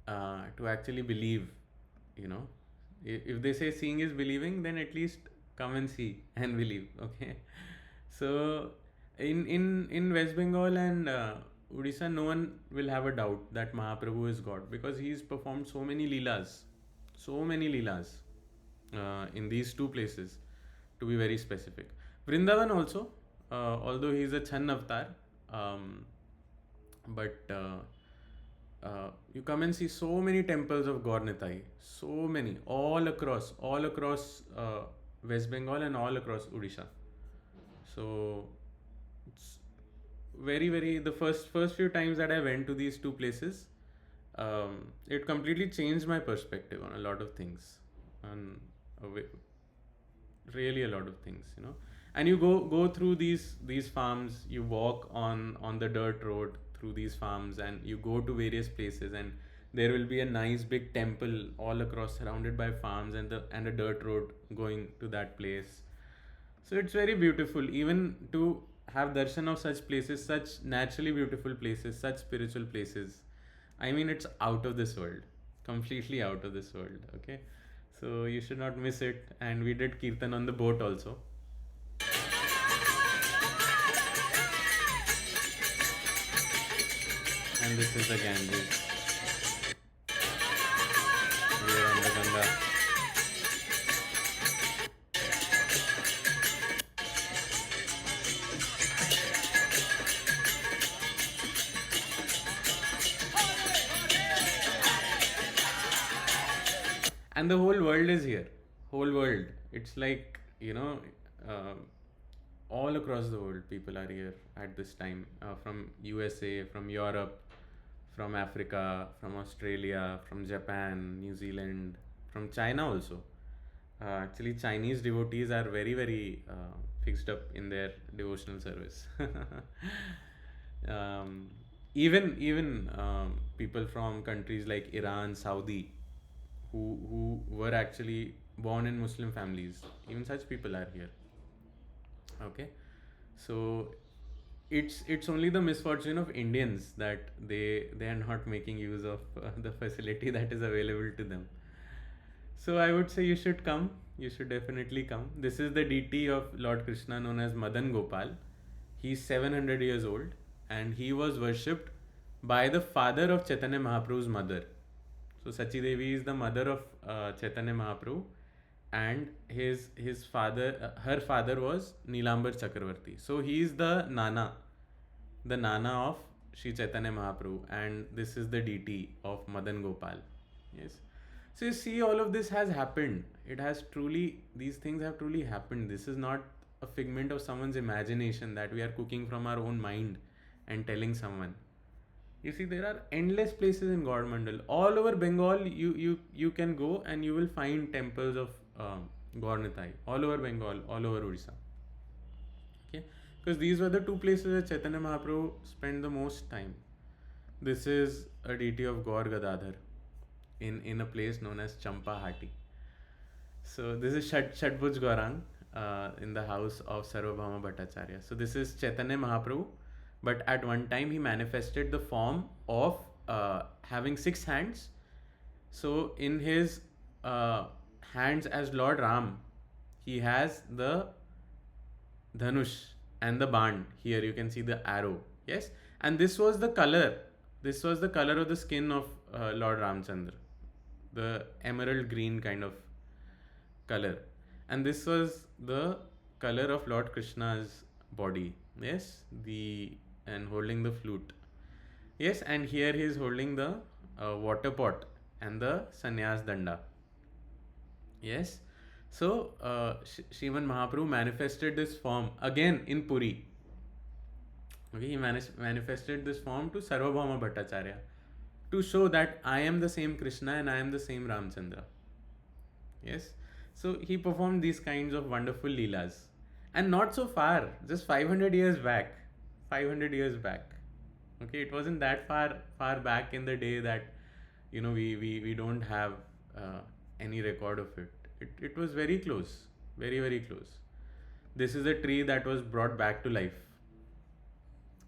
to actually believe, you know. If they say seeing is believing, then at least come and see and believe. Okay. So in West Bengal and Odisha, no one will have a doubt that Mahaprabhu is God, because he's performed so many leelas in these two places, to be very specific. Vrindavan also, although he's a Chan avatar, um, but you come and see so many temples of Gaur Nitai, so many, all across West Bengal and all across Odisha. So it's very the first few times that I went to these two places, it completely changed my perspective on a lot of things, on a really a lot of things, you know. And you go through these farms, you walk on the dirt road through these farms, and you go to various places, and there will be a nice big temple all across, surrounded by farms, and a dirt road going to that place. So it's very beautiful, even to have darshan of such places, such naturally beautiful places, such spiritual places. I mean, it's out of this world, completely out of this world. Okay, so you should not miss it. And we did kirtan on the boat also. And this is the Ganges. We are on the Ganga. And the whole world is here. Whole world. It's like, you know, uh, all across the world, people are here at this time, from USA, from Europe, from Africa, from Australia, from Japan, New Zealand, from China also. Actually, Chinese devotees are very fixed up in their devotional service. um, even people from countries like Iran, Saudi, who were actually born in Muslim families, even such people are here. Okay, so it's only the misfortune of Indians that they are not making use of the facility that is available to them. So I would say you should come. You should definitely come. This is the deity of Lord Krishna known as Madan Gopal. He's 700 years old, and he was worshipped by the father of Chaitanya Mahaprabhu's mother. So Sachi Devi is the mother of Chaitanya Mahaprabhu, and his father, her father was Nilambar Chakravarti. So he is the Nana of Sri Chaitanya Mahaprabhu, and this is the deity of Madan Gopal. Yes. So you see, all of this has happened. It has truly, these things have truly happened. This is not a figment of someone's imagination that we are cooking from our own mind and telling someone. You see, there are endless places in God Mandal. All over Bengal, you can go and you will find temples of Gaur Nitai. All over Bengal, all over Odisha. Okay, because these were the two places that Chaitanya Mahaprabhu spent the most time. This is a deity of Gaur Gadadhar in a place known as Champahati. So this is Shadbhuj Gaurang in the house of Sarvabhauma Bhattacharya. So this is Chaitanya Mahaprabhu, but at one time he manifested the form of having 6 hands. So in his hands as Lord Ram, he has the Dhanush and the Band. Here you can see the arrow. Yes, and this was the color. This was the color of the skin of Lord Ramchandra, the emerald green kind of color, and this was the color of Lord Krishna's body. Yes, the and holding the flute. Yes, and here he is holding the water pot and the sannyas danda. Yes, so Sriman Mahaprabhu manifested this form again in Puri. Okay, he manifested this form to Sarvabhauma Bhattacharya to show that I am the same Krishna and I am the same Ramchandra. Yes, so he performed these kinds of wonderful leelas, and not so far, just 500 years back. 500 years back. Okay, it wasn't that far back in the day that, you know, we don't have any record of it. It was very close, very close. This is a tree that was brought back to life.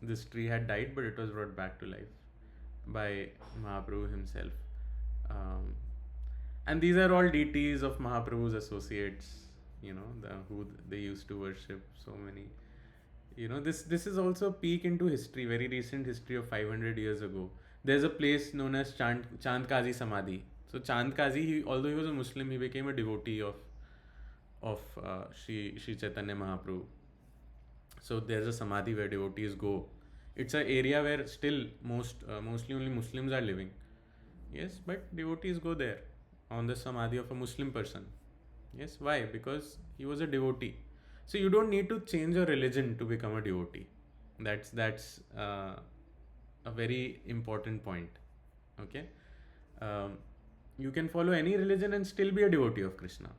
This tree had died, but it was brought back to life by Mahaprabhu himself. Um, and these are all deities of Mahaprabhu's associates, who they used to worship. So many, this is also a peek into history, very recent history of 500 years ago. There's a place known as Chand Kazi Samadhi. So Chand Kazi, although he was a Muslim, he became a devotee of Shri Chaitanya Mahaprabhu. So there's a samadhi where devotees go. It's an area where still mostly only Muslims are living. Yes, but devotees go there on the samadhi of a Muslim person. Yes, why? Because he was a devotee. So you don't need to change your religion to become a devotee. That's a very important point. Okay, um, you can follow any religion and still be a devotee of Krishna.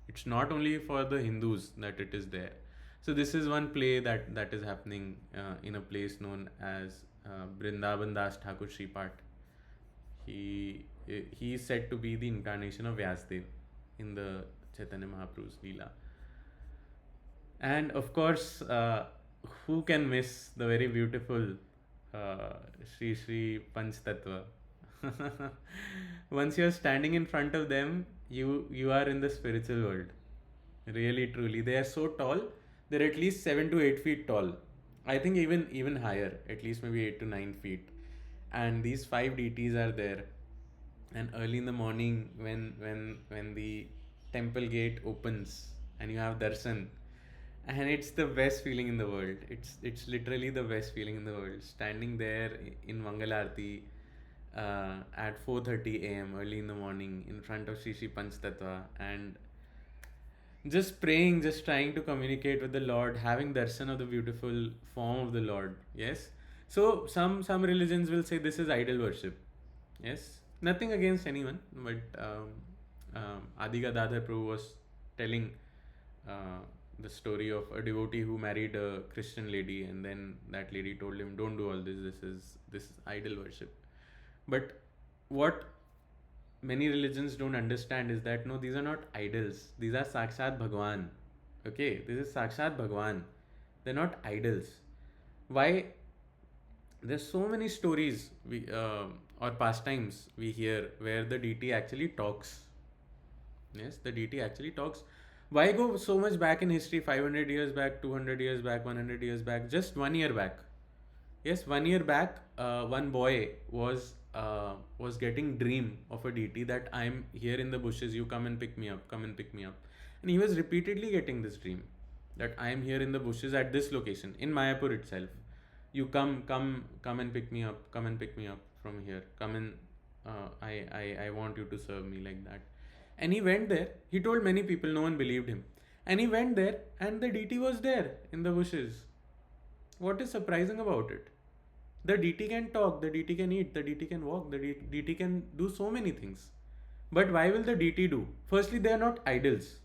It's not only for the Hindus that it is there. So this is one play that is happening in a place known as Brindaban Das Thakur Shripat. He is said to be the incarnation of Vyasdev in the Chaitanya Mahaprabhu's Leela. And of course, who can miss the very beautiful Sri Sri Panch Tattva? Once you're standing in front of them, you are in the spiritual world. Really, truly, they are so tall. They're at least 7 to 8 feet tall. I think even higher, at least maybe 8 to 9 feet. And these five deities are there. And early in the morning, when the temple gate opens and you have darshan, and it's the best feeling in the world. It's literally the best feeling in the world. Standing there in Mangalarti at 4:30 a.m. early in the morning in front of Shri Shri Panch Tattva, and just praying, just trying to communicate with the Lord, having darshan of the beautiful form of the Lord. Yes. So some religions will say this is idol worship. Yes. Nothing against anyone, but Adi Gadadhar Prabhu was telling the story of a devotee who married a Christian lady, and then that lady told him, "Don't do all this. This is idol worship." But what many religions don't understand is that no, these are not idols. These are Sakshat Bhagwan. Okay, this is Sakshat Bhagwan. They're not idols. Why? There's so many stories or pastimes we hear where the deity actually talks. Yes, the deity actually talks. Why go so much back in history? 500 years back, 200 years back, 100 years back, just 1 year back. Yes, 1 year back, one boy was getting dream of a deity that I'm here in the bushes. You come and pick me up. Come and pick me up. And he was repeatedly getting this dream that I am here in the bushes at this location in Mayapur itself. You come and pick me up. Come and pick me up from here. Come and I want you to serve me like that. And he went there. He told many people. No one believed him. And he went there, and the deity was there in the bushes. What is surprising about it? The deity can talk, the deity can eat, the deity can walk, the deity can do so many things. But why will the deity do? Firstly, they are not idols.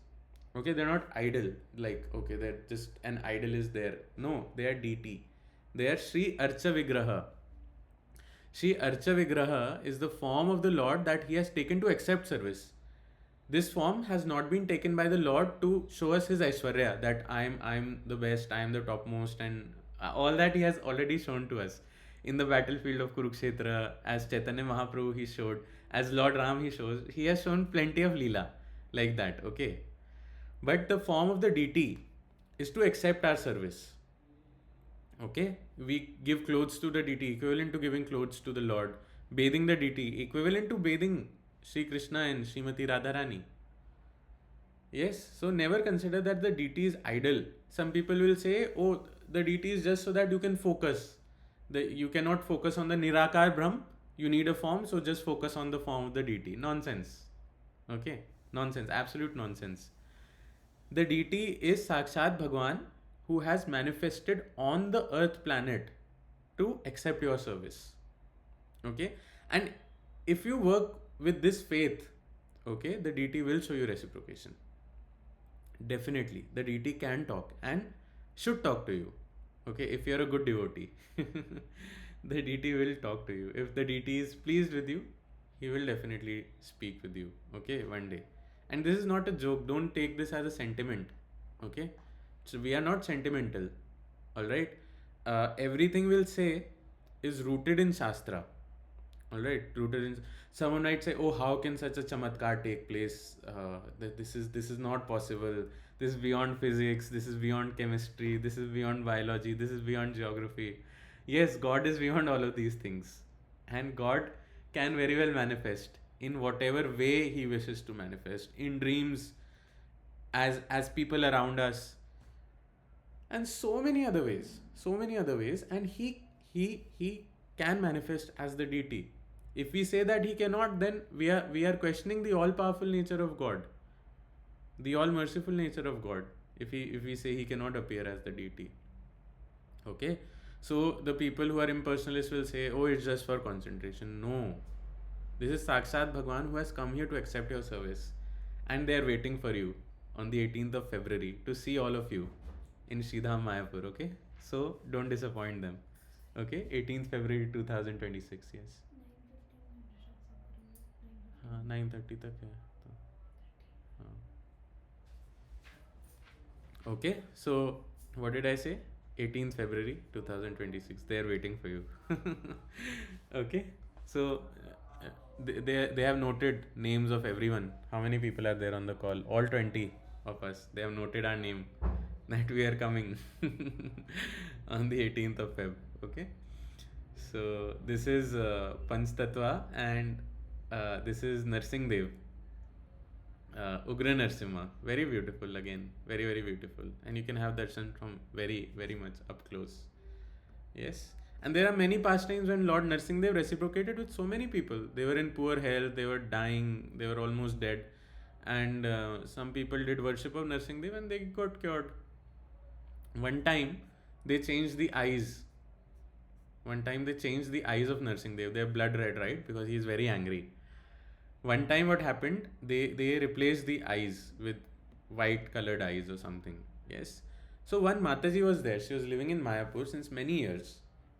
Okay, they're not idol. Like, okay, they're just an idol is there. No, they are deity. They are Sri Archa Vigraha. Sri Archa Vigraha is the form of the Lord that he has taken to accept service. This form has not been taken by the Lord to show us his Aishwarya, that I'm the best, I am the topmost, and all that he has already shown to us. In the battlefield of Kurukshetra, as Chaitanya Mahaprabhu he showed, as Lord Ram he has shown plenty of Leela like that, okay? But the form of the deity is to accept our service. Okay? We give clothes to the deity, equivalent to giving clothes to the Lord. Bathing the deity, equivalent to bathing Sri Krishna and Srimati Radharani. Yes, so never consider that the deity is idol. Some people will say, oh, the deity is just so that you can focus. You cannot focus on the Nirakar Brahm. You need a form, so just focus on the form of the deity. Nonsense. Okay? Nonsense. Absolute nonsense. The deity is Sakshat Bhagwan, who has manifested on the earth planet to accept your service. Okay? And if you work with this faith, okay, the deity will show you reciprocation. Definitely. The deity can talk and should talk to you. Okay, if you're a good devotee, the deity will talk to you. If the deity is pleased with you, he will definitely speak with you. Okay, one day. And this is not a joke. Don't take this as a sentiment. Okay, so we are not sentimental. All right. Everything we'll say is rooted in Shastra. All right, rooted in. Someone might say, "Oh, how can such a chamatkar take place? This is not possible. This is beyond physics. This is beyond chemistry. This is beyond biology. This is beyond geography." Yes, God is beyond all of these things, and God can very well manifest in whatever way He wishes to manifest, in dreams, as people around us, and so many other ways, and he can manifest as the deity. If we say that he cannot, then we are questioning the all powerful nature of God, the all merciful nature of God, if we say he cannot appear as the deity. Okay, so the people who are impersonalists will say, oh, it's just for concentration. No, this is Sakshat Bhagwan who has come here to accept your service, and they are waiting for you on the 18th of February to see all of you in Sridham Mayapur. Okay, so don't disappoint them. Okay, 18th February 2026. Yes, 9:30 तक है तो हाँ. Okay, so what did I say? 18th February 2026. They are waiting for you. Okay, so they have noted names of everyone. How many people are there on the call? All 20 of us. They have noted our name that we are coming on the 18th of Feb. Okay, so this is Panch Tattva, and this is Narsingh Dev. Ugra Narsimha, very beautiful again, very very beautiful, and you can have darshan from very very much up close. Yes, and there are many pastimes when Lord Narsingh Dev reciprocated with so many people. They were in poor health, they were dying, they were almost dead, and some people did worship of Narsingh Dev and they got cured. One time they changed the eyes. One time they changed the eyes of Narsingh Dev. They're blood red, right? Because he is very angry. One time what happened, they replaced the eyes with white colored eyes or something. Yes, so one Mataji was there. She was living in Mayapur since many years,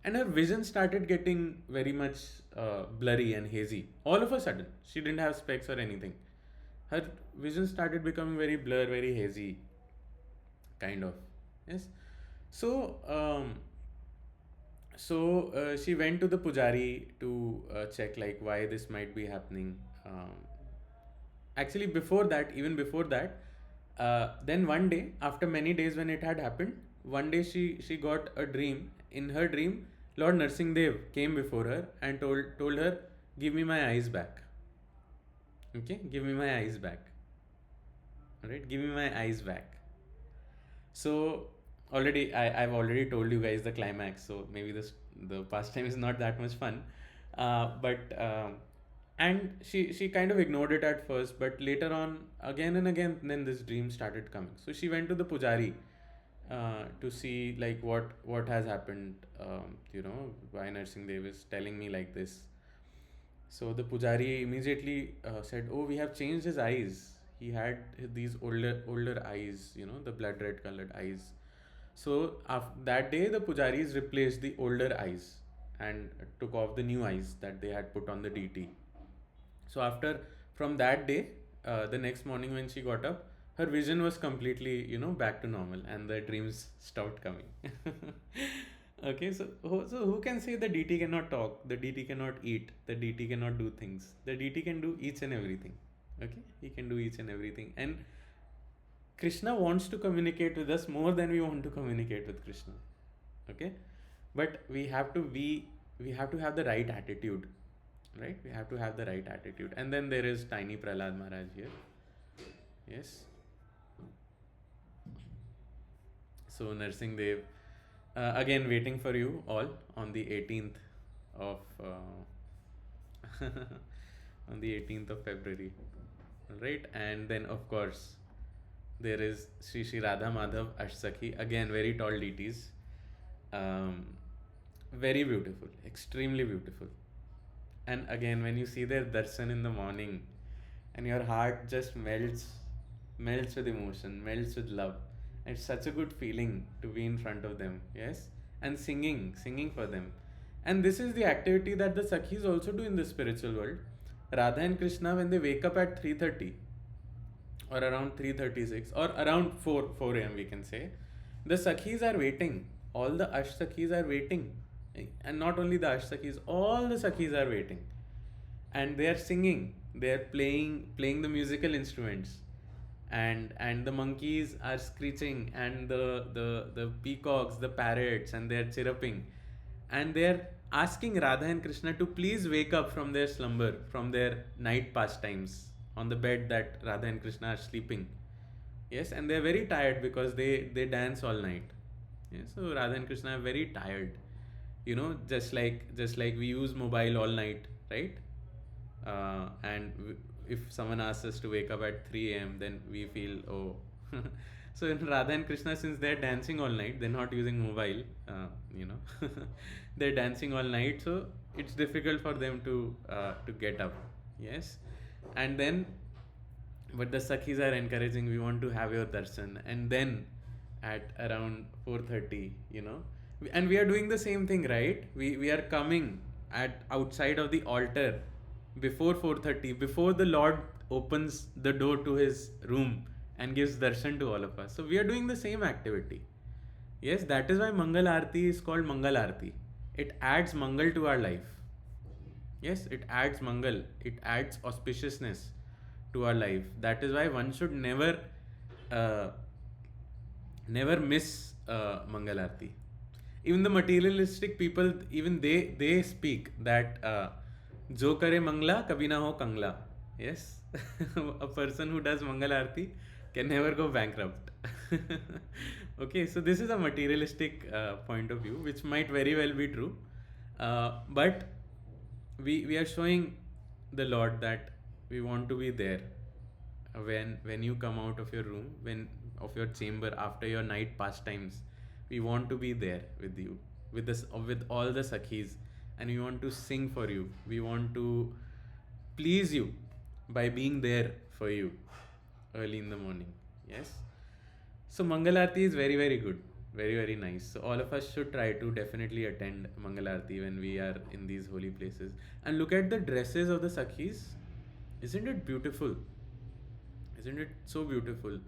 and her vision started getting very much blurry and hazy. All of a sudden, she didn't have specs or anything. Her vision started becoming very blur, very hazy kind of. Yes, so she went to the pujari to check like why this might be happening. Actually, even before that, then one day, after many days when it had happened, one day she got a dream. In her dream, Lord Narsingh Dev came before her and told her, "Give me my eyes back." Okay, give me my eyes back. All right, give me my eyes back. So I've already told you guys the climax, so maybe the pastime is not that much fun, but and she kind of ignored it at first, but later on, again and again, then this dream started coming. So she went to the pujari to see like what has happened, why Narsingh Dev is telling me like this. So the pujari immediately said, "Oh, we have changed his eyes. He had these older eyes, the blood red colored eyes." So after that day, the pujaris replaced the older eyes and took off the new eyes that they had put on the deity. So from that day, the next morning when she got up, her vision was completely, back to normal, and the dreams stopped coming. Okay, so who can say the deity cannot talk, the deity cannot eat, the deity cannot do things? The deity can do each and everything. Okay, he can do each and everything, and Krishna wants to communicate with us more than we want to communicate with Krishna. Okay, but we have to have the right attitude, right? We have to have the right attitude. And then there is tiny Prahlad Maharaj here. Yes. So Narsingh Dev, again waiting for you all on the 18th of on the 18th of February. Right, and then of course there is Sri Sri Radha Madhav Ashsakhi, again very tall deities, very beautiful, extremely beautiful. And again, when you see their darshan in the morning, and your heart just melts with emotion, melts with love. It's such a good feeling to be in front of them. Yes, and singing for them. And this is the activity that the Sakhis also do in the spiritual world. Radha and Krishna, when they wake up at 3:30 or around 3:36 or around 4 a.m, we can say, the Sakhis are waiting. All the Ashsakis are waiting. And not only the Ashsakis, all the Sakhis are waiting. and they are singing, they are playing the musical instruments, and the monkeys are screeching, and the peacocks, the parrots, and they are chirruping, and they are asking Radha and Krishna to please wake up from their slumber, from their night pastimes on the bed that Radha and Krishna are sleeping. Yes, and they're very tired because they dance all night. Yes, so Radha and Krishna are very tired. Just like we use mobile all night, right? If someone asks us to wake up at 3 a.m., then we feel, oh. So in Radha and Krishna, since they're dancing all night, they're not using mobile. You know, they're dancing all night, so it's difficult for them to get up. Yes, and then, but the Sakhis are encouraging, we want to have your darshan, and then at around 4:30, and we are doing the same thing, right? We are coming at outside of the altar before 4:30, before the Lord opens the door to his room and gives darshan to all of us. So we are doing the same activity. Yes, that is why Mangal Aarti is called Mangal Aarti. It adds Mangal to our life. Yes, it adds Mangal, it adds auspiciousness to our life. That is why one should uh, never miss Mangal Aarti. Even the materialistic people, even they speak that jo kare mangla kabhi na ho kangla. Yes, a person who does Mangal Aarti can never go bankrupt. Okay, so this is a materialistic point of view, which might very well be true, but we are showing the Lord that we want to be there when you come out of your room, when of your chamber after your night pastimes. We want to be there with you, with this, with all the sakhis, and we want to sing for you. We want to please you by being there for you early in the morning. Yes. So Mangal Aarti is very, very good, very, very nice. So all of us should try to definitely attend Mangal Aarti when we are in these holy places. And look at the dresses of the Sakhis. Isn't it beautiful? Isn't it so beautiful?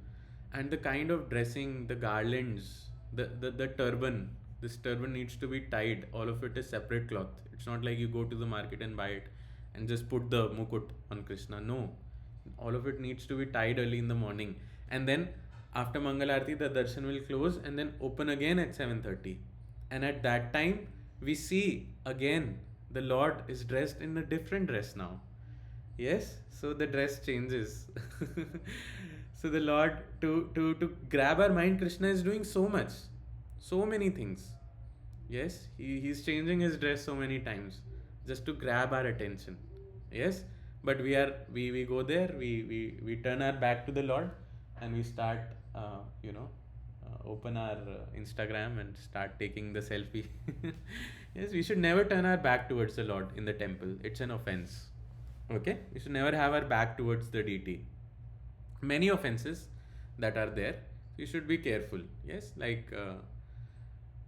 And the kind of dressing, the garlands, the turban. This turban needs to be tied. All of it is separate cloth. It's not like you go to the market and buy it and just put the mukut on Krishna. No. All of it needs to be tied early in the morning. And then after Mangal Aarti, the darshan will close and then open again at 7:30. And at that time, we see again the Lord is dressed in a different dress now. Yes, so the dress changes. So the Lord, to grab our mind, Krishna is doing so much, so many things. Yes, he's changing his dress so many times just to grab our attention. Yes, but we go there, we turn our back to the Lord, and we start, open our Instagram and start taking the selfie. Yes, we should never turn our back towards the Lord in the temple. It's an offense. Okay, we should never have our back towards the deity. Many offenses that are there, you should be careful. Yes, like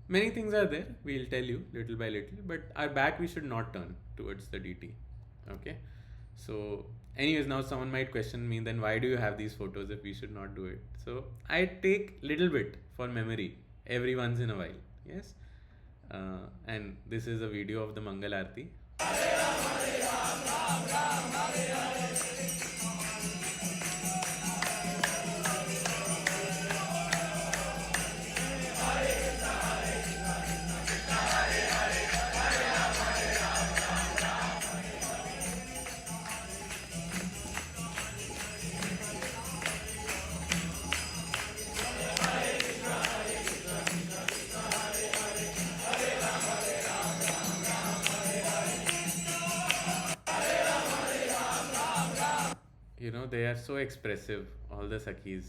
many things are there, we'll tell you little by little, but our back we should not turn towards the deity. Okay, so anyways, now someone might question me, then why do you have these photos if we should not do it? So I take little bit for memory every once in a while. Yes, and this is a video of the Mangal Aarti. They are so expressive, all the Sakhis.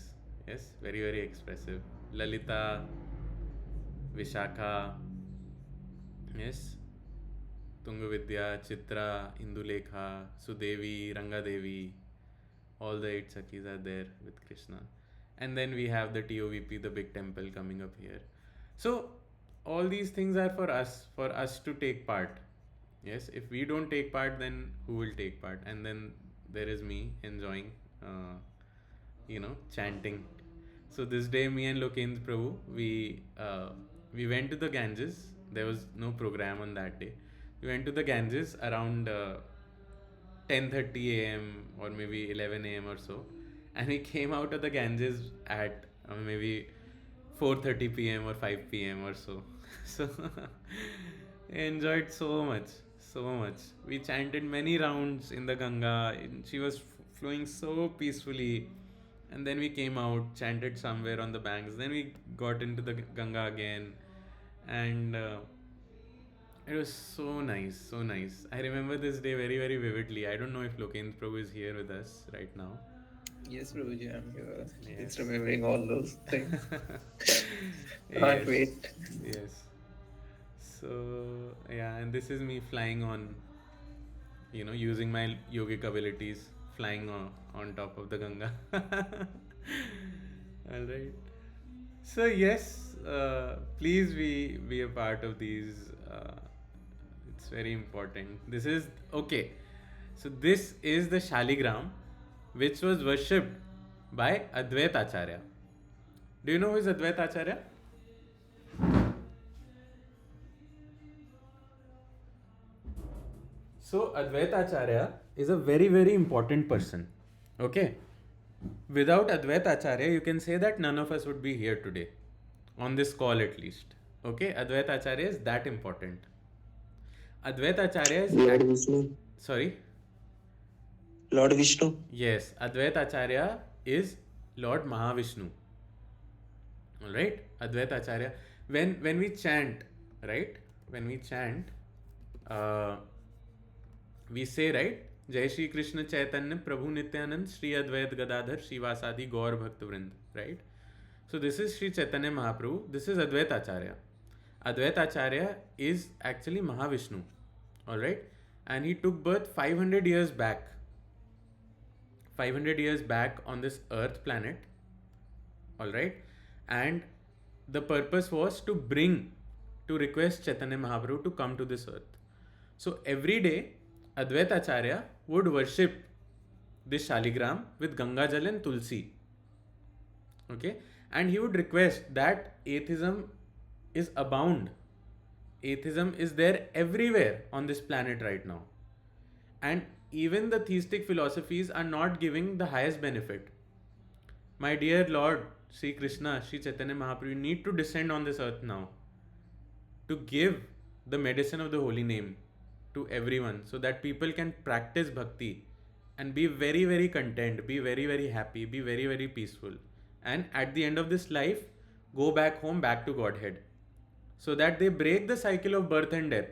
Yes, very, very expressive. Lalita, Vishakha, yes, Tungavidya, Chitra, Indulekha, Sudevi, Rangadevi, all the 8 Sakhis are there with Krishna. And then we have the TOVP, the big temple coming up here. So all these things are for us to take part. Yes, if we don't take part, then who will take part? And then there is me enjoying, chanting. So this day, me and Lokendra Prabhu, we went to the Ganges. There was no program on that day. We went to the Ganges around 10:30 a.m. or maybe 11 a.m. or so, and we came out of the Ganges at maybe 4:30 p.m. or 5 p.m. or so. So I enjoyed so much, so much. We chanted many rounds in the Ganga. She was flowing so peacefully, and then we came out, chanted somewhere on the banks. Then we got into the Ganga again, and it was so nice, so nice. I remember this day very, very vividly. I don't know if Lokendra Prabhu is here with us right now. Yes, Prabhuji, I'm here. Yes. Just remembering all those things. Can't Yes. wait. Yes. So yeah, and this is me flying on, using my yogic abilities, flying on top of the Ganga. All right. So yes, please be a part of these. It's very important. This is okay. So this is the Shaligram, which was worshipped by Advait Acharya. Do you know who is Advait Acharya? So Advait Acharya is a very, very important person. Okay. Without Advait Acharya, you can say that none of us would be here today. On this call at least. Okay, Advait Acharya is that important. Advait Acharya is Lord Vishnu. sorry. Lord Vishnu. Yes, Advait Acharya is Lord Mahavishnu. Alright? Advait Acharya. When we chant, right? When we chant, uh, we say, right? Jai Shri Krishna Chaitanya Prabhu Nityanand Shri Advait Gadadhar Shivasadi Gaur Bhakt Vrind, right? So this is Shri Chaitanya Mahaprabhu. This is Advait Acharya. Advait Acharya is actually Mahavishnu, alright? And he took birth 500 years back. 500 years back on this earth planet, alright? And the purpose was to request Chaitanya Mahaprabhu to come to this earth. So every day, Advait Acharya would worship this Shaligram with Ganga Jal and Tulsi. Okay? And he would request that atheism is abound. Atheism is there everywhere on this planet right now. And even the theistic philosophies are not giving the highest benefit. My dear Lord, Sri Krishna, Sri Chaitanya Mahaprabhu, you need to descend on this earth now to give the medicine of the holy name to everyone so that people can practice bhakti and be very, very content, be very, very happy, be very, very peaceful. And at the end of this life, go back home, back to Godhead. So that they break the cycle of birth and death.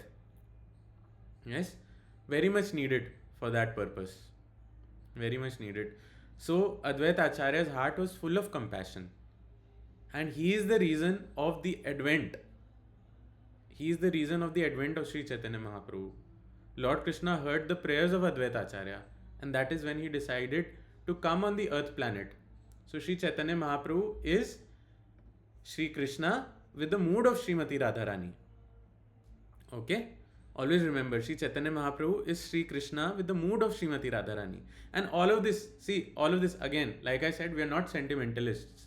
Yes, very much needed for that purpose. Very much needed. So Advait Acharya's heart was full of compassion. And he is the reason of the advent. He is the reason of the advent of Sri Chaitanya Mahaprabhu. Lord Krishna heard the prayers of Advait Acharya, and that is when he decided to come on the earth planet. So Sri Chaitanya Mahaprabhu is Sri Krishna with the mood of Srimati Radharani. Okay? Always remember, Sri Chaitanya Mahaprabhu is Sri Krishna with the mood of Srimati Radharani. And all of this, again, like I said, we are not sentimentalists.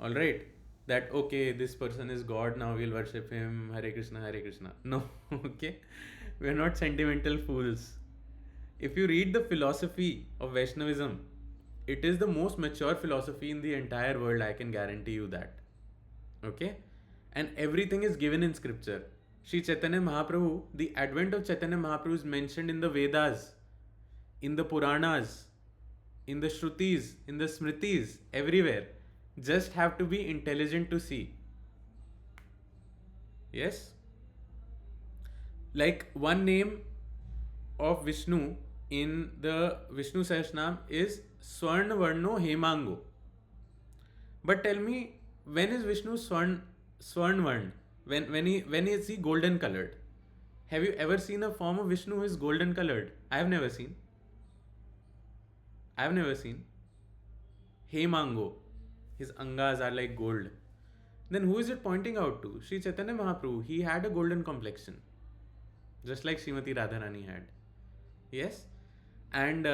Alright? That, okay, this person is God, now we'll worship him, Hare Krishna, Hare Krishna. No, okay? We are not sentimental fools. If you read the philosophy of Vaishnavism, it is the most mature philosophy in the entire world, I can guarantee you that. Okay? And everything is given in scripture. Sri Chaitanya Mahaprabhu, the advent of Chaitanya Mahaprabhu is mentioned in the Vedas, in the Puranas, in the Shrutis, in the Smritis, everywhere. Just have to be intelligent to see. Yes? Like one name of Vishnu in the Vishnu Sahasranam is Swarna Varno Hemango. But tell me, when is Vishnu Swarnvarn? When is he golden colored? Have you ever seen a form of Vishnu who is golden colored? I have never seen. Hemango. His angas are like gold. Then who is it pointing out to? Sri Chaitanya Mahaprabhu. He had a golden complexion. Just like Srimati Radharani had. Yes? And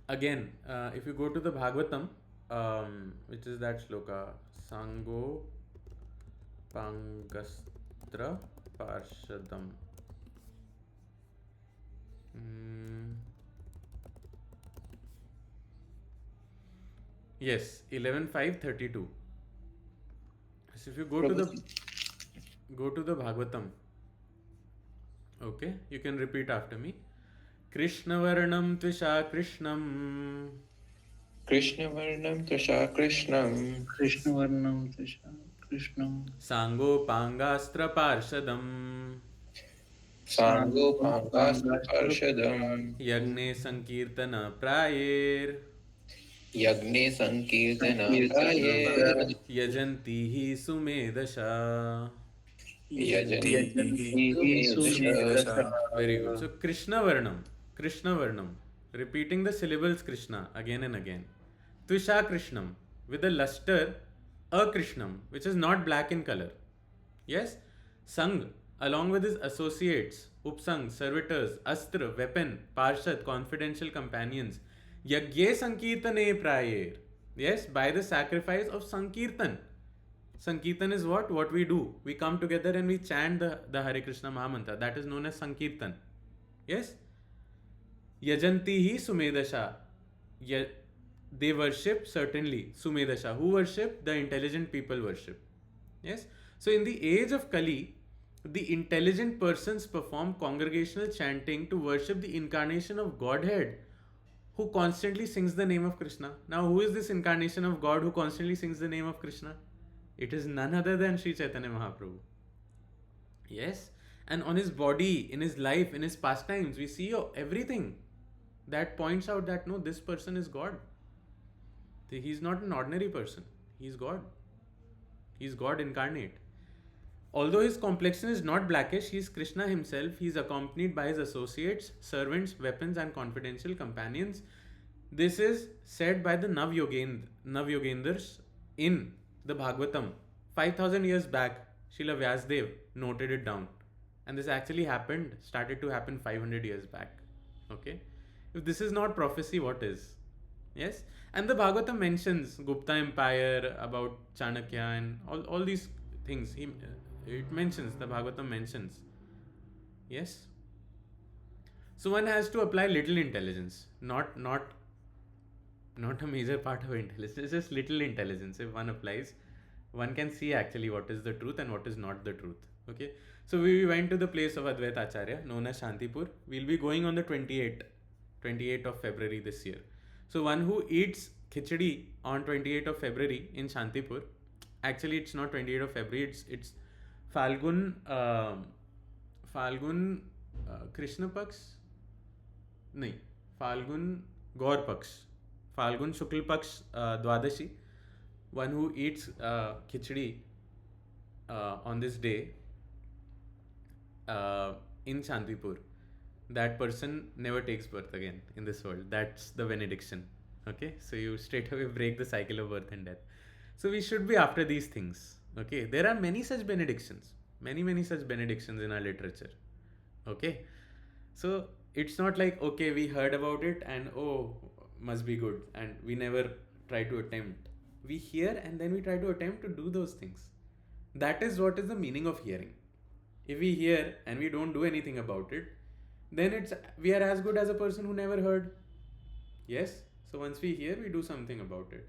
again, if you go to the Bhagavatam, which is that shloka, Sango Pangastra Parshadam. Mm, yes, 11:5:32. So if you Prabhuji. go to the Bhagavatam, okay, you can repeat after me. Krishna Varnam Tvisha Krishnam Krishna Varnam Tasha Krishnam. Krishnavarnam Tisha Krishnam Sangopangastra Parshadam Sango Pangastra Sangopangashtra Parshadam. Yagne Sankirtana Prayer Yagne Sankirtana Sankirtana Prayer. Yajanti Hi Sumedasha. Yajanti Yajanti Sumedasha. Sumedasha. Very good. So Krishna Varnam, Krishna Varnam, repeating the syllables Krishna again and again. Tvisha Krishnam, with the luster a Krishnam, which is not black in color. Yes? Sang, along with his associates, Upsang, servitors, Astra, weapon, Parshad, confidential companions, Yagye Sankirtane Prayer. Yes, by the sacrifice of Sankirtan. Sankirtan is what? What we do. We come together and we chant the Hare Krishna Mahamantra. That is known as Sankirtan. Yes? Yajanti hi Sumedasha. They worship certainly Sumedasha. Who worship? The intelligent people worship. Yes? So in the age of Kali, the intelligent persons perform congregational chanting to worship the incarnation of Godhead who constantly sings the name of Krishna. Now, who is this incarnation of God who constantly sings the name of Krishna? It is none other than Sri Chaitanya Mahaprabhu. Yes? And on his body, in his life, in his pastimes, we see everything that points out that no, this person is God. He's not an ordinary person. He's God. He's God incarnate. Although his complexion is not blackish, he is Krishna himself. He is accompanied by his associates, servants, weapons, and confidential companions. This is said by the Navyogendras in the Bhagavatam. 5,000 years back, Srila Vyasdev noted it down. And this actually started to happen 500 years back. Okay? If this is not prophecy, what is? Yes? And the Bhagavatam mentions Gupta Empire, about Chanakya, and all these things. It mentions, the Bhagavatam mentions. Yes? So one has to apply little intelligence, not a major part of intelligence. It's just little intelligence. If one applies, one can see actually what is the truth and what is not the truth. Okay? So we went to the place of Advaita Acharya, known as Shantipur. We'll be going on the 28th of February this year. So one who eats khichdi on 28th of February in Shantipur, actually it's not 28th of February, it's Falgun Krishna Paks? No, Falgun Gaur Paks. Falgun Shukl Paks Dwadashi. One who eats khichdi on this day in Shantipur, that person never takes birth again in this world. That's the benediction. Okay, so you straight away break the cycle of birth and death. So we should be after these things. Okay, there are many such benedictions, many such benedictions in our literature. Okay, so it's not like, okay, we heard about it and oh, must be good, and we never try to attempt. We hear and then we try to attempt to do those things. That is what is the meaning of hearing. If we hear and we don't do anything about it, then we are as good as a person who never heard. Yes? So once we hear, we do something about it.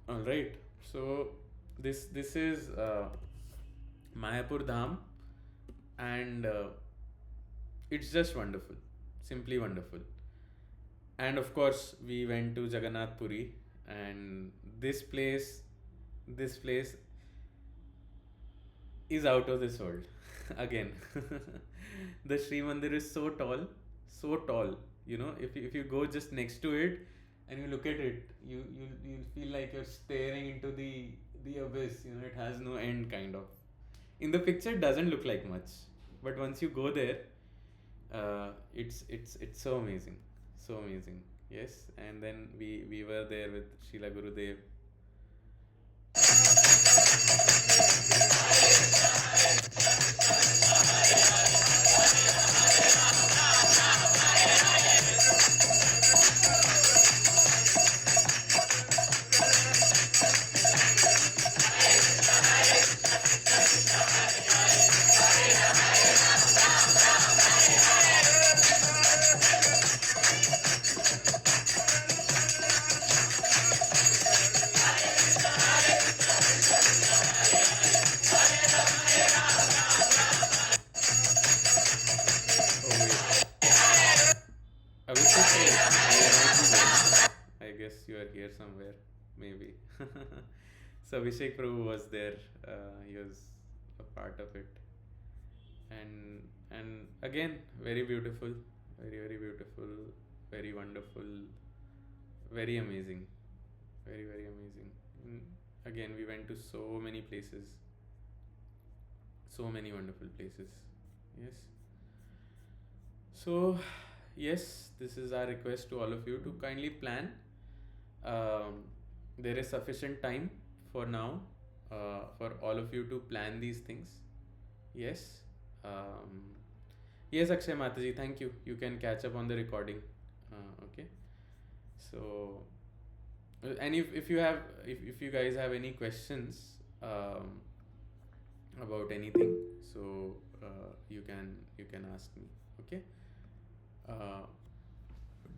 Alright. So this is Mayapur Dham, and it's just wonderful. Simply wonderful. And of course, we went to Jagannath Puri, and this place is out of this world. Again, the Sri Mandir is so tall. You know, if you go just next to it and you look at it, you feel like you're staring into the abyss. You know, it has no end, kind of. In the picture, it doesn't look like much, but once you go there, it's so amazing, so amazing. Yes, and then we were there with Srila Gurudev. Abhishek, you are not here. I guess you are here somewhere, maybe. So Abhishek Prabhu was there. He was a part of it, and again, very beautiful, very beautiful, very wonderful, very amazing, very amazing. Mm, Again, we went to so many places, so many wonderful places. Yes. So, yes, this is our request to all of you to kindly plan. Um, there is sufficient time for now for all of you to plan these things. Yes. Um, yes, Akshay Mataji, thank you. You can catch up on the recording. Okay. So, and if you have if you guys have any questions about anything, so you can ask me. Okay.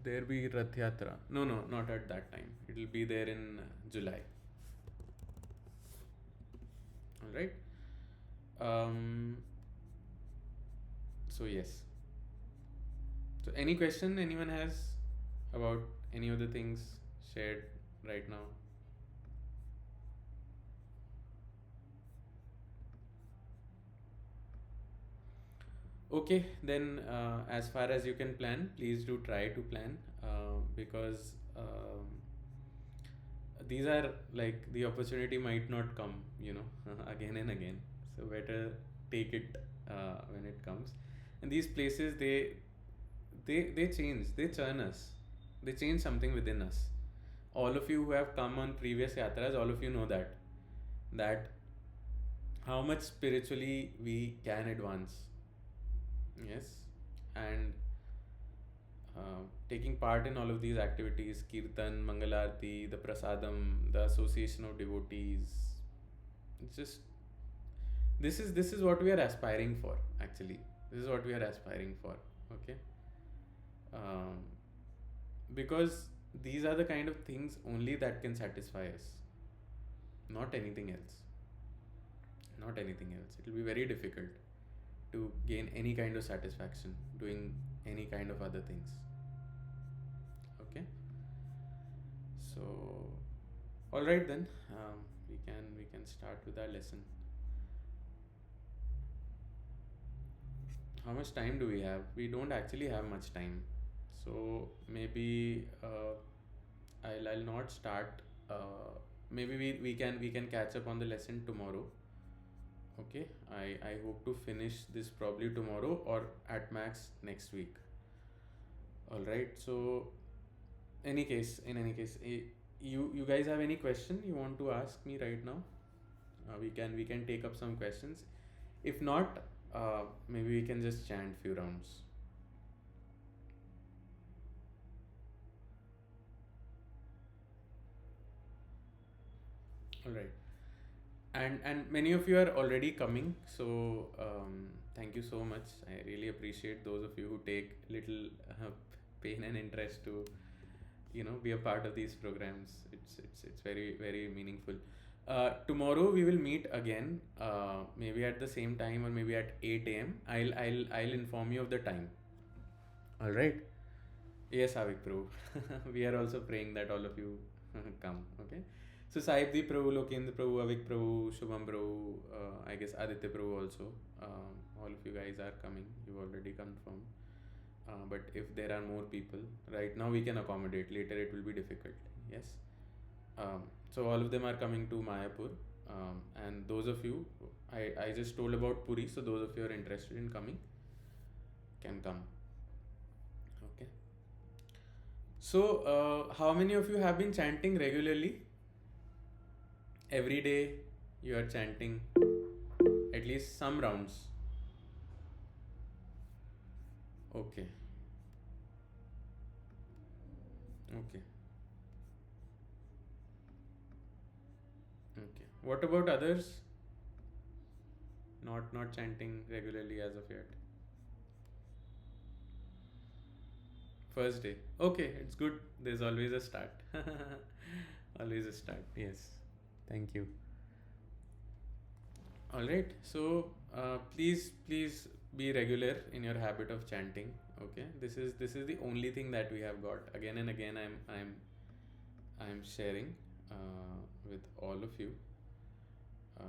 There be Rath Yatra. No, not at that time. It will be there in July. All right. So yes. So any question anyone has about any of the things shared right now? Okay, then as far as you can plan, please do try to plan because these are like the opportunity might not come, again and again. So better take it when it comes. And these places, they change, they churn us, they change something within us. All of you who have come on previous yatras, all of you know that how much spiritually we can advance. Yes, and taking part in all of these activities, kirtan, mangalarti, the prasadam, the association of devotees, it's just this is what we are aspiring for. Actually, this is what we are aspiring for. Okay, um, because these are the kind of things only that can satisfy us, not anything else. Not anything else. It will be very difficult to gain any kind of satisfaction doing any kind of other things. Okay. So, all right then. We can start with our lesson. How much time do we have? We don't actually have much time. So maybe I'll not start. Maybe we can catch up on the lesson tomorrow. Okay, I hope to finish this probably tomorrow or at max next week. All right. So in any case, you guys have any question you want to ask me right now? We can take up some questions. If not, maybe we can just chant few rounds. All right. And many of you are already coming, so thank you so much. I really appreciate those of you who take little pain and interest to be a part of these programs. It's very meaningful. Tomorrow we will meet again, maybe at the same time or maybe at 8 a.m. I'll inform you of the time. All right. Yes, Avik Prabhu. We are also praying that all of you come. Okay. So Sahibdeep Prabhu, Lokendra Prabhu, Avik Prabhu, Shubham Prabhu, I guess Aditya Prabhu also. All of you guys are coming. You've already confirmed. But if there are more people, right now we can accommodate. Later it will be difficult. Yes. So all of them are coming to Mayapur. And those of you, I just told about Puri. So those of you who are interested in coming can come. Okay. So how many of you have been chanting regularly? Every day you are chanting at least some rounds. Okay. Okay. Okay. What about others? Not chanting regularly as of yet. First day. Okay, it's good. There's always a start. Always a start. Yes. Thank you. All right. So please be regular in your habit of chanting. Okay, this is the only thing that we have got. Again and again, I'm sharing with all of you. Uh,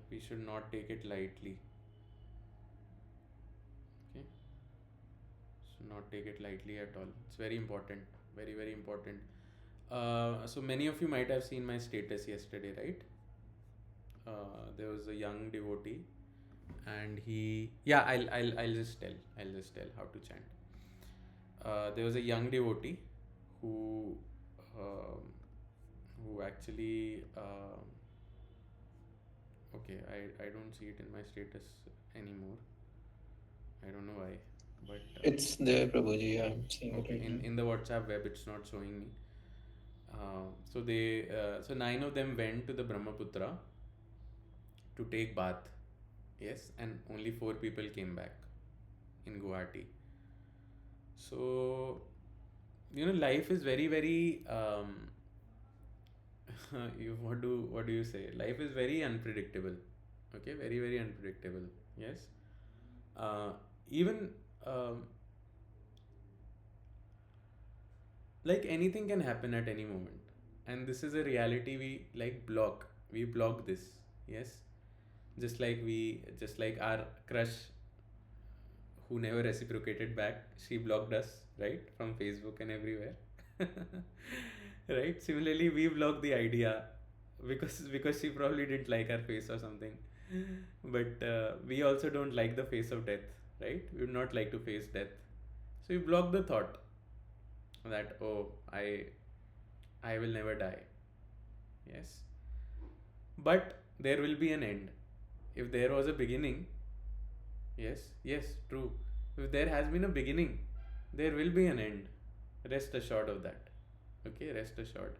we should not take it lightly. Okay, should not take it lightly at all. It's very important, very very important. So many of you might have seen my status yesterday, right? There was a young devotee, and yeah, I'll just tell how to chant. There was a young devotee who um, who actually okay, I don't see it in my status anymore. I don't know why, but It's there, Prabhuji. I'm seeing it okay, right now. in the WhatsApp web it's not showing me. So 9 of them went to the Brahmaputra to take bath. Yes, and only 4 people came back in Guwahati. So life is very very what do you say? Life is very unpredictable. Okay, very very unpredictable. Yes. Even like anything can happen at any moment, and this is a reality we block this. Yes, just like our crush who never reciprocated back, she blocked us, right, from Facebook and everywhere. Right, similarly we blocked the idea because she probably didn't like our face or something. But we also don't like the face of death, right? We would not like to face death, so we block the thought that, oh, I will never die. Yes, but there will be an end. If there was a beginning, yes, true. If there has been a beginning, there will be an end. Rest assured of that. Okay, rest assured.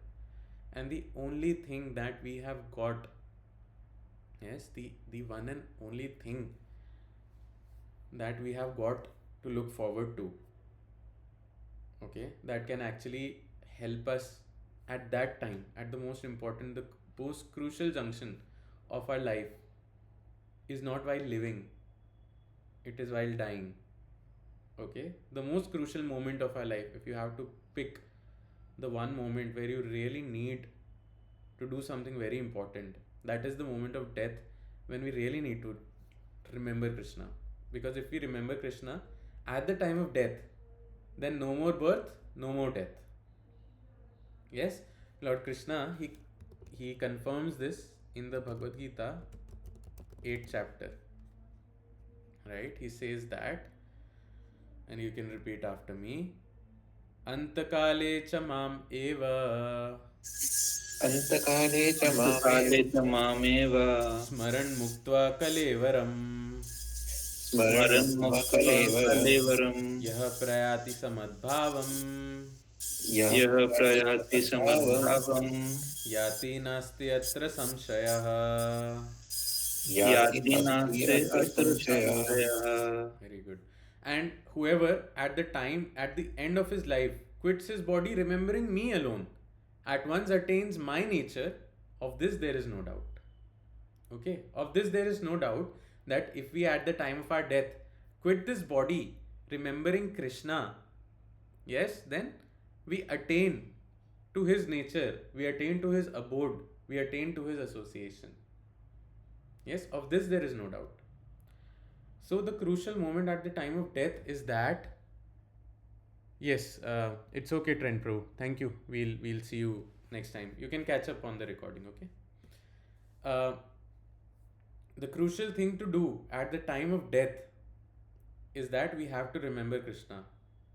And the only thing that we have got, yes, the one and only thing that we have got to look forward to, okay, that can actually help us at that time, at the most important, the most crucial junction of our life, is not while living, it is while dying. Okay, the most crucial moment of our life, if you have to pick the one moment where you really need to do something very important, that is the moment of death, when we really need to remember Krishna. Because if we remember Krishna at the time of death, then no more birth, no more death. Yes, Lord Krishna, he confirms this in the Bhagavad Gita 8th chapter, right? He says that, and you can repeat after me: Antakale cha mam eva Antakale cha काले mame च मामेव smaran muktva kalevaram smaran स्मरन् मुक्त्वा kalevaram कलेवरम् यः प्रयाति समद्भावम् यः प्रयाति समद्भावम् याति नास्ति अत्र संशयः. याति नास्ति atra अत्र samshaya. संशयः. Very good. And whoever at the end of his life quits his body remembering me alone, at once attains my nature. Of this there is no doubt. Okay, of this there is no doubt, that if we at the time of our death quit this body remembering Krishna, yes, then we attain to his nature, we attain to his abode, we attain to his association. Yes, of this there is no doubt. So the crucial moment at the time of death is that, yes, it's okay, Trent Pro. Thank you. We'll see you next time. You can catch up on the recording, okay? The crucial thing to do at the time of death is that we have to remember Krishna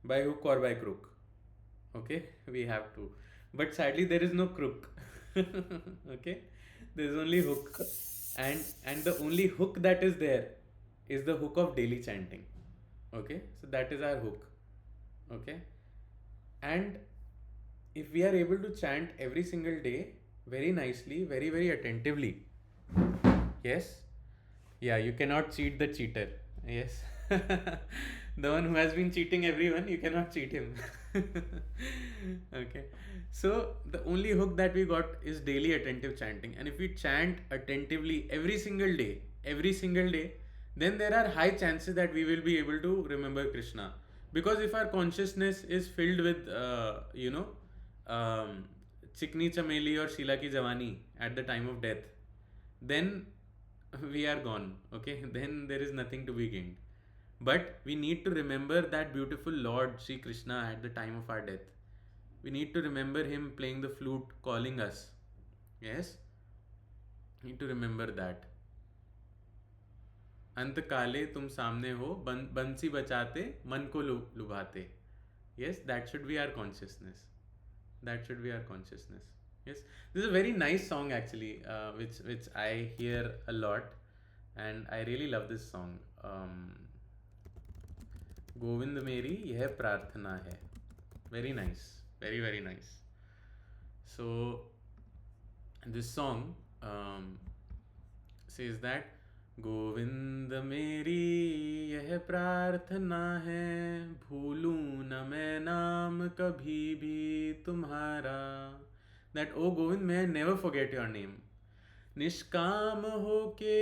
by hook or by crook. Okay, we have to. But sadly, there is no crook. Okay, there is only hook, and the only hook that is there is the hook of daily chanting. Okay, so that is our hook. Okay, and if we are able to chant every single day very nicely, very very attentively, yes, yeah, you cannot cheat the cheater. Yes. The one who has been cheating everyone, you cannot cheat him. Okay. So the only hook that we got is daily attentive chanting. And if we chant attentively every single day, then there are high chances that we will be able to remember Krishna. Because if our consciousness is filled with, um, Chikni Chameli or Sheila Ki Jawani at the time of death, then we are gone. Okay, then there is nothing to be gained. But we need to remember that beautiful Lord Sri Krishna at the time of our death. We need to remember him playing the flute, calling us. Yes, need to remember that. अंत काले तुम सामने हो, बंसी बचाते मन को लुभाते. Yes, that should be our consciousness. That should be our consciousness. Yes, this is a very nice song actually, which I hear a lot, and I really love this song. Govind मेरी यह प्रार्थना है. Very nice, very very nice. So this song says that Govind मेरी यह प्रार्थना है, भूलूं न मैं नाम कभी भी तुम्हारा. That, oh Govind, may I never forget your name. निष्काम होके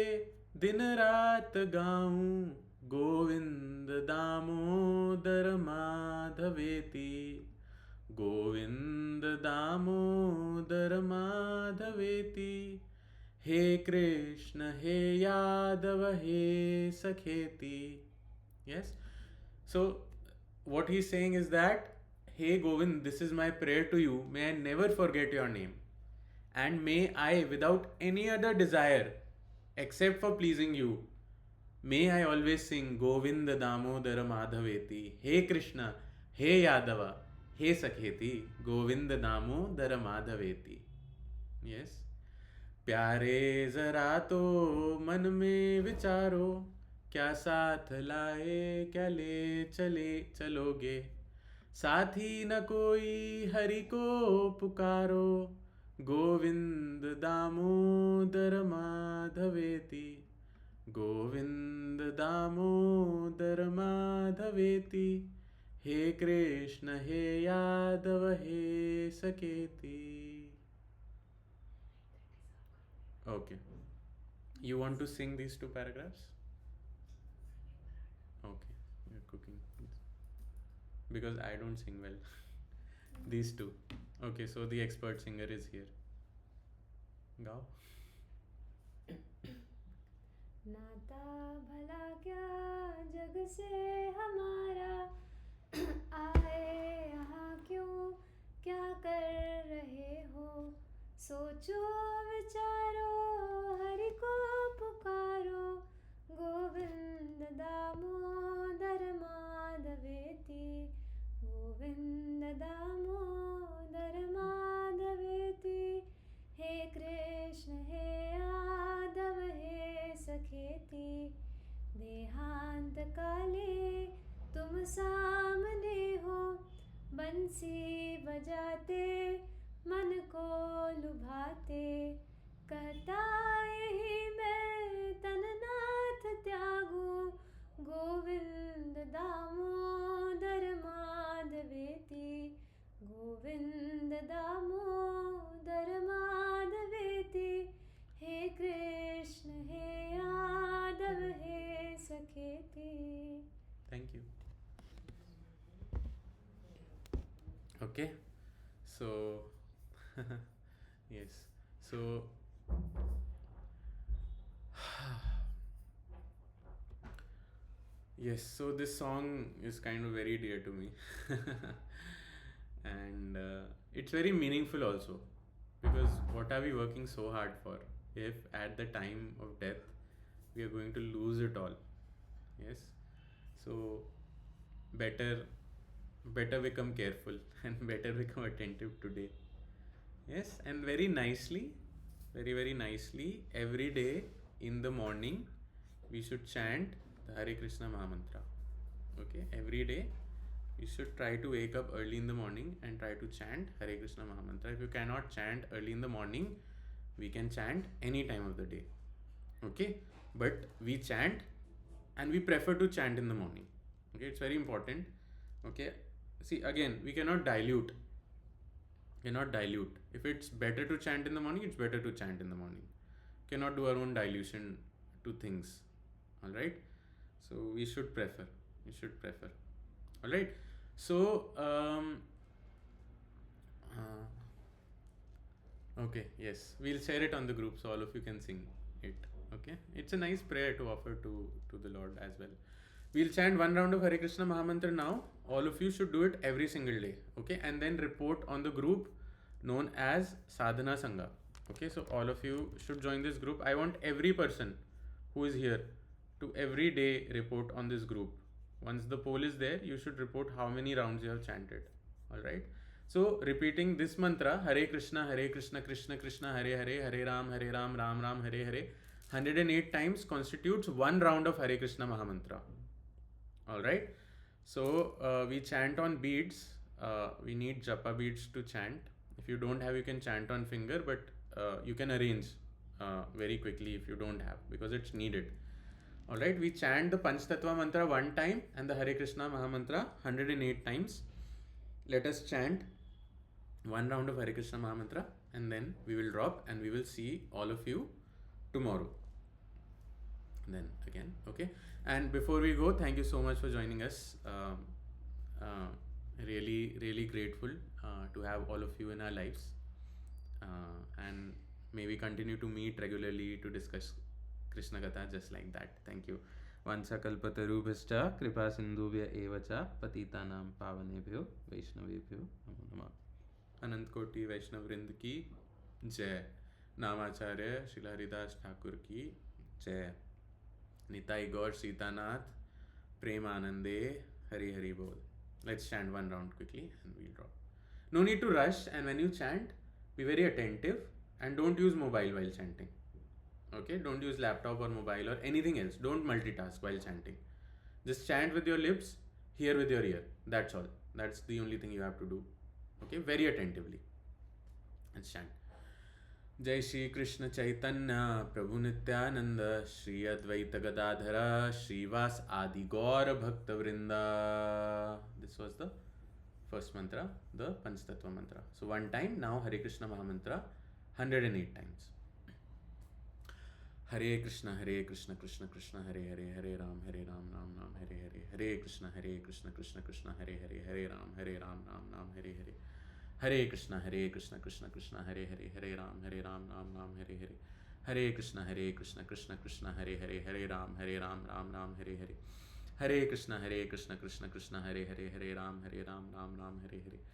दिन रात गाऊं, गोविंद दामोदर माधवेति. गोविंद दामोदर माधवेति. हे कृष्ण हे यादव हे सखेति. Yes, so what he's saying is that, hey Govind, this is my prayer to you. May I never forget your name. And may I, without any other desire except for pleasing you, may I always sing Govind Damodara Madhaveti. Hey Krishna, Hey Yadava, Hey Sakheti, Govind Damodara Madhaveti. Yes. प्यारे जरा तो मन में विचारो, क्या साथ लाए क्या ले चलोगे. साथी न कोई हरि को पुकारो, गोविंद दामोदर माधवेति. गोविंद दामोदर माधवेति. हे कृष्ण हे यादव हे सकेति. Okay. You want to sing these two paragraphs? Okay. You're cooking. Because I don't sing well. These two. Okay, so the expert singer is here. Gao. नाता भला क्या जग से हमारा, आए यहाँ क्यों क्या कर रहे हो. सोचो विचारो हरि को पुकारो, गोविंद दामोदर माधवेति. गोविंद दामोदर माधवेति. हे कृष्ण हे यादव हे सखेति. देहांत काले तुम सामने हो, बंसी बजाते मन को लुभाते. कहता यही मैं तननाथ त्यागूं, गोविंद दामोदर माधवेति. गोविंद दामोदर माधवेति. हे कृष्ण हे यादव हे सखेति. Thank you. Okay. So yes, so yes, so this song is kind of very dear to me. And it's very meaningful also, because what are we working so hard for if at the time of death we are going to lose it all. Yes, so better become careful and better become attentive today. Yes, and very nicely, very nicely, every day in the morning we should chant the Hare Krishna Mahamantra. Okay, every day you should try to wake up early in the morning and try to chant Hare Krishna Mahamantra. If you cannot chant early in the morning, we can chant any time of the day. Okay, but we chant and we prefer to chant in the morning. Okay, it's very important. Okay, see, again, we cannot dilute. If it's better to chant in the morning, it's better to chant in the morning. Cannot do our own dilution to things. All right, so we should prefer. All right, so okay, yes, we'll share it on the group so all of you can sing it. Okay, it's a nice prayer to offer to the Lord as well. We'll chant one round of Hare Krishna Mahamantra now. All of you should do it every single day. Okay, and then report on the group known as Sadhana Sangha. Okay, so all of you should join this group. I want every person who is here to every day report on this group. Once the poll is there, you should report how many rounds you have chanted. All right. So repeating this mantra, Hare Krishna, Krishna Krishna, Hare Hare, Hare Ram, Ram Ram, Hare Hare, 108 times constitutes one round of Hare Krishna Mahamantra. All right. So we chant on beads. We need japa beads to chant. If you don't have, you can chant on finger, but you can arrange very quickly if you don't have, because it's needed. All right. We chant the Panch Tattva mantra one time and the Hare Krishna Mahamantra 108 times. Let us chant one round of Hare Krishna Mahamantra and then we will drop and we will see all of you tomorrow. Then again, okay. And before we go, thank you so much for joining us. Really grateful to have all of you in our lives. And may we continue to meet regularly to discuss Krishna Katha just like that. Thank you. Vansakalpatarubhascha kripa sindhuvya evacha patitanam pavanebhyo vaishnavebhyo namo namah. अनंत कोटि वैष्णव वृंद की जय. नामाचार्य श्रील हरिदास ठाकुर की जय. निताई गौर सीतानाथ प्रेम आनंदे हरि हरि बोल. Let's chant one round quickly and we'll drop. No need to rush, and when you chant, be very attentive and don't use mobile while chanting. Okay, don't use laptop or mobile or anything else. Don't multitask while chanting. Just chant with your lips, hear with your ear. That's all. That's the only thing you have to do. Okay, very attentively. Let's chant. Jai Shri Krishna Chaitanya Prabhu Nityananda Shri Advaita Gadadhara Shrivas Adi Gaura Bhakta Vrinda. This was the first mantra, the Panch Tattva mantra. So one time, now Hare Krishna Mahamantra 108 times. Hare Krishna Krishna Krishna Hare Hare, Hare Ram Ram Ram Hare Hare, Hare Krishna Krishna Krishna Hare Hare, Hare Ram Ram Ram Hare Hare, Hare Krishna Krishna Krishna Hare Hare, Hare Ram Ram Ram Hare Hare, Hare Krishna Krishna Krishna Hare Hare, Hare Ram Ram Hare Hare, Hare Krishna Krishna Hare Hare, Hare Ram Ram Hare Hare, Hare Krishna Krishna Hare Hare, Hare Ram Ram Hare Hare,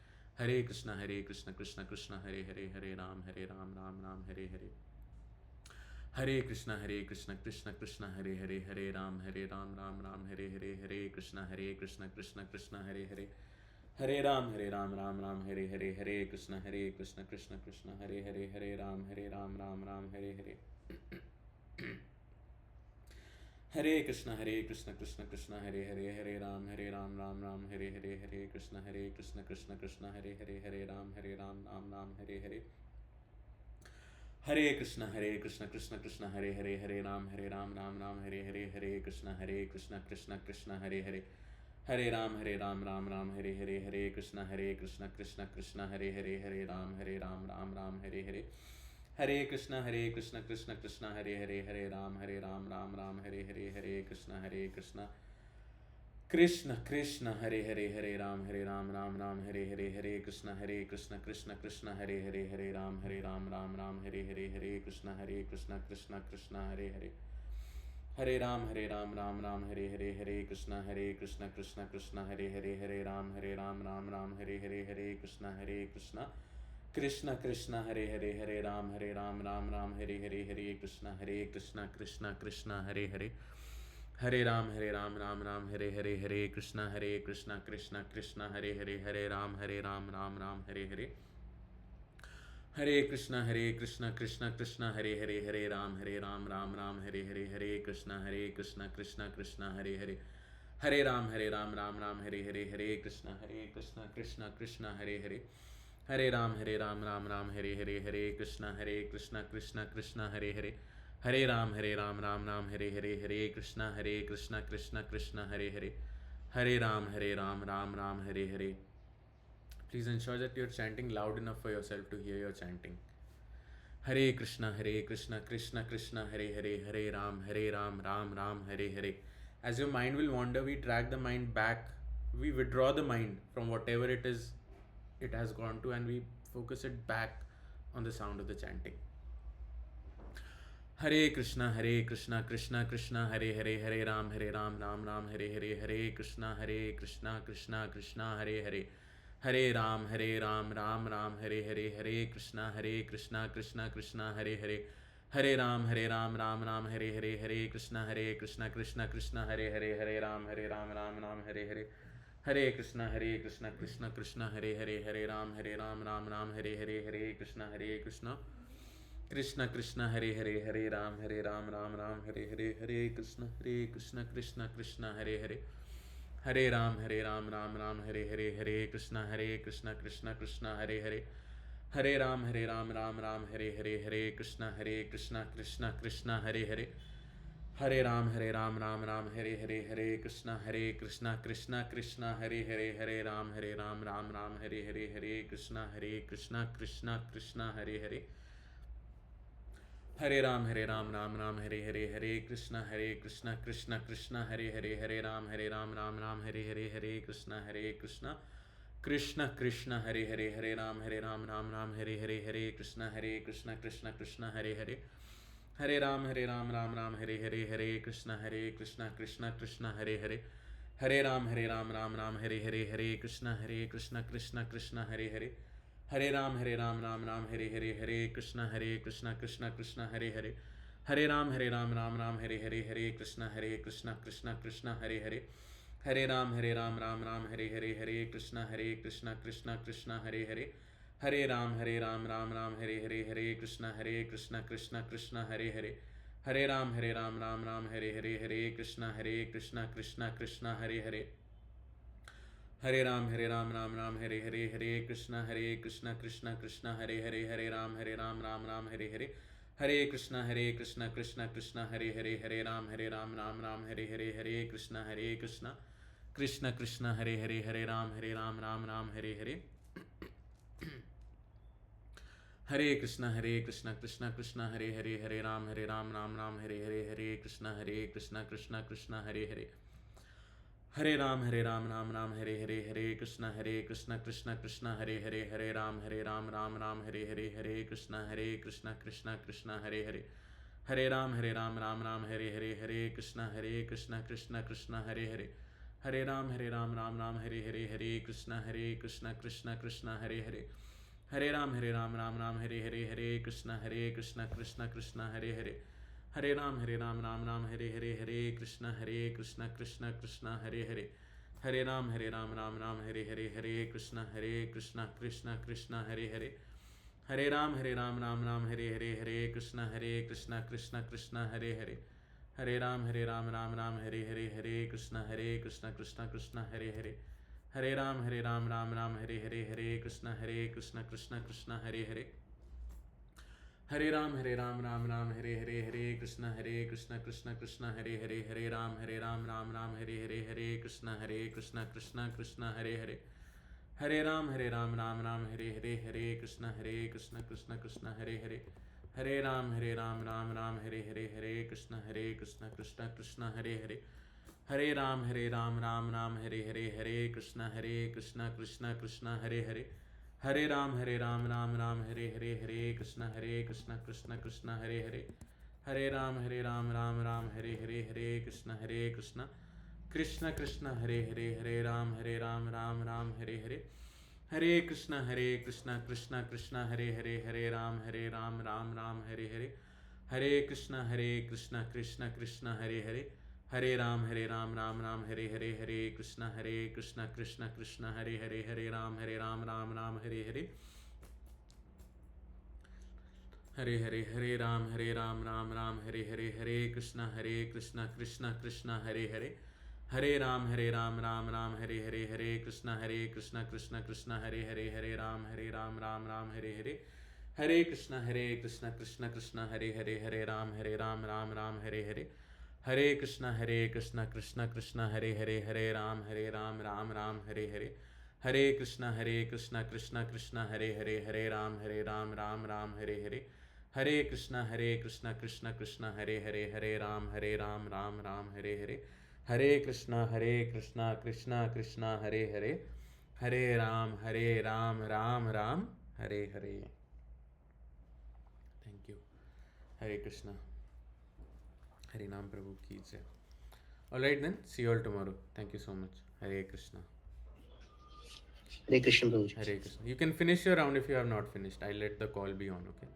Hare Krishna Krishna Hare Hare, Hare Ram Ram Hare Hare, Hare Krishna Krishna Hare Hare, Hare Ram Ram Hare Hare, Hare Krishna Krishna Hare Hare, Hare Ram Ram Hare Hare, Hare Krishna Krishna Hare Hare, Hare Ram Ram Hare Hare, Hare Krishna Krishna Hare Hare, Hare Ram Ram Hare Hare, Hare Krishna Krishna Hare Hare, Hare Ram Ram Hare Hare, Hare Krishna Krishna Hare Hare, Hare Ram Ram Hare Hare, Hare Krishna Krishna Hare Hare, Hare Ram Ram Hare Hare, Hare Krishna Krishna Hare Hare, Hare Ram Ram Hare Hare, Hare Krishna Krishna Hare Hare, Hare Ram Ram Hare Hare, Hare Krishna Krishna Hare Hare, Hare Ram Ram Hare Hare, Hare Krishna Krishna Hare Hare, Hare Ram Ram Hare Hare, Hare Krishna Krishna Hare Hare, Hare Ram Ram Hare Hare, Hare Krishna Krishna Hare Hare, Hare Ram Ram Hare Hare, Hare Krishna Krishna Hare Hare, Hare Ram Ram Hare Hare, Hare Krishna Krishna Hare Hare, Hare Ram Ram Hare Hare, Hare Krishna Krishna Hare Hare, Hare Ram Ram Hare Hare, Hare Krishna Krishna Hare Hare, Hare Ram Ram Hare Hare, Hare Krishna Krishna Hare Hare, Hare Ram Ram Hare Hare, Hare Krishna Krishna Hare Hare, Hare Ram, Ram Ram, Hare Hare, Hare Krishna, Krishna Krishna, Hare Hare. Hare Ram, Ram Ram, Hare Hare. Please ensure that you're chanting loud enough for yourself to hear your chanting. Hare Krishna, Krishna Krishna, Hare Hare, Hare Ram, Ram Ram, Hare Hare. As your mind will wander, we drag the mind back. We withdraw the mind from whatever it is it has gone to, and we focus it back on the sound of the chanting. Hare Krishna, Krishna Krishna, Hare Hare, Hare Ram, Ram Ram, Hare Hare, Hare Krishna, Krishna Krishna, Hare Hare. Hare Ram, Ram Ram, Hare Hare, Hare Krishna, Krishna Krishna, Hare Hare. Hare Ram, Ram Ram, Hare Hare, Hare Krishna, Krishna Krishna, Hare Hare. Hare Ram, Ram Ram, Hare Hare. Hare Krishna, Krishna Hare Hare. Hare Ram, Ram Hare Hare. Hare Krishna, Krishna Hare Hare. Hare Ram, Ram Hare Hare. Hare Krishna, Krishna Hare Hare. Hare Ram, Ram Hare Hare. Hare Krishna, Krishna Hare Hare. Hare Ram, Ram Hare Hare. Hare Krishna, Krishna Hare Hare. Hare Ram, Ram Hare Hare. Hare Krishna, Krishna Hare Hare. Hare Ram, Ram Hare Hare. Hare Krishna, Krishna Hare Hare. Hare Ram, Ram Hare Hare. Hare Krishna, Krishna Hare Hare. Hare Ram, Ram Hare Hare. Hare Krishna, Krishna Hare Hare. Hare Ram, Ram Hare Hare. Hare Krishna, Krishna Hare Hare. Hare Ram, Ram Hare Hare. Hare Krishna, Krishna Hare Hare. Hare Ram, Ram Hare Hare. Hare Krishna, Krishna Hare Hare. Hare Ram, Ram Hare Hare. Hare Krishna, Krishna Hare Hare. Hare Ram, Ram Hare Hare. Hare Krishna, Krishna Hare Hare. Hare Ram, Ram Hare Hare. Hare Krishna, Krishna Hare Hare. Hare Ram, Ram Hare Hare. Hare Krishna, Krishna Hare Hare. Hare Ram, Ram Hare Hare. Hare Krishna, Krishna Hare Hare. Hare Ram, Ram Hare Hare. Hare Krishna, Krishna Hare Hare. Hare Ram, Ram Hare Hare. Hare Krishna, Krishna Hare Hare. Hare Ram, Ram Hare Hare. Hare Krishna, Krishna Hare Hare. Hare Ram, Ram Hare Hare. Hare Krishna, Krishna Hare Hare. Hare Ram, Ram Hare Hare. Hare Krishna, Krishna Hare Hare. Hare Ram, Ram Hare Hare. Hare Krishna, Krishna Hare Hare. Hare Ram, Ram Hare Hare. Hare Krishna, Krishna Hare Hare. Hare Ram, Ram Hare Hare. Hare Krishna, Krishna Hare Hare. Hare Ram, Ram Hare Hare. Hare Krishna, Krishna Hare Hare. Hare Ram, Ram Hare Hare. Hare Krishna, Krishna Hare Hare. Hare Ram, Ram Hare Hare. Hare Krishna, Krishna Hare Hare. Hare Ram, Ram Hare Hare. Hare Krishna, Krishna Hare Hare. Hare Ram, Ram Hare Hare. Hare Krishna, Krishna Hare Hare. Hare Ram, Ram Hare Hare. Hare Krishna, Krishna Hare Hare. Hare Ram, Ram Hare Hare. Hare Krishna, Krishna Hare Hare. Hare Ram, Ram Hare Hare. Hare Krishna, Krishna Hare Hare. Hare Ram, Ram Hare Hare. Hare Krishna, Krishna Hare Hare. Hare Ram, Ram Hare Hare. Hare Krishna, Krishna Hare Hare. Hare Ram, Ram Hare Hare. Hare Krishna, Krishna Hare Hare. Hare Ram, Ram Hare Hare. Hare Krishna, Krishna Hare Hare. Hare Ram, Ram Hare Hare. Hare Krishna, Krishna Hare Hare. Hare Ram, Ram Hare Hare. Hare Krishna, Krishna Hare Hare. Hare Ram, Ram Hare Hare. Hare Krishna, Krishna Hare Hare. Hare Ram, Ram Hare Hare. Hare Krishna, Krishna Hare Hare. Hare Ram, Ram Hare Hare. Hare Krishna, Krishna Hare Hare. Hare Ram, Ram Hare Hare. Hare Ram, Ram Hare Hare. Hare Krishna, Krishna Hare Hare. Hare Ram, Ram Hare Hare. Hare Krishna, Krishna Hare Hare. Hare Ram, Ram Hare Hare. Hare Krishna, Krishna Krishna, Hare Hare, Hare Ram, Ram Ram, Hare Hare. Hare Krishna, Krishna Krishna, Hare Hare, Hare Ram, Ram Ram, Hare Hare. Hare Krishna, Krishna Krishna, Hare Hare, Hare Ram, Ram Ram, Hare Hare. Hare Krishna, Krishna Krishna, Hare Hare, Hare Ram, Ram Ram, Hare Hare. Hare Krishna, Krishna Krishna, Hare Hare. Hare Ram, Ram Ram, Hare Hare. Thank you. Hare Krishna. Hare Nam Prabhu ki jai. Alright then, see you all tomorrow. Thank you so much. Hare Krishna. Hare Krishna Prabhuji. Hare Krishna. You can finish your round if you have not finished. I'll let the call be on, okay?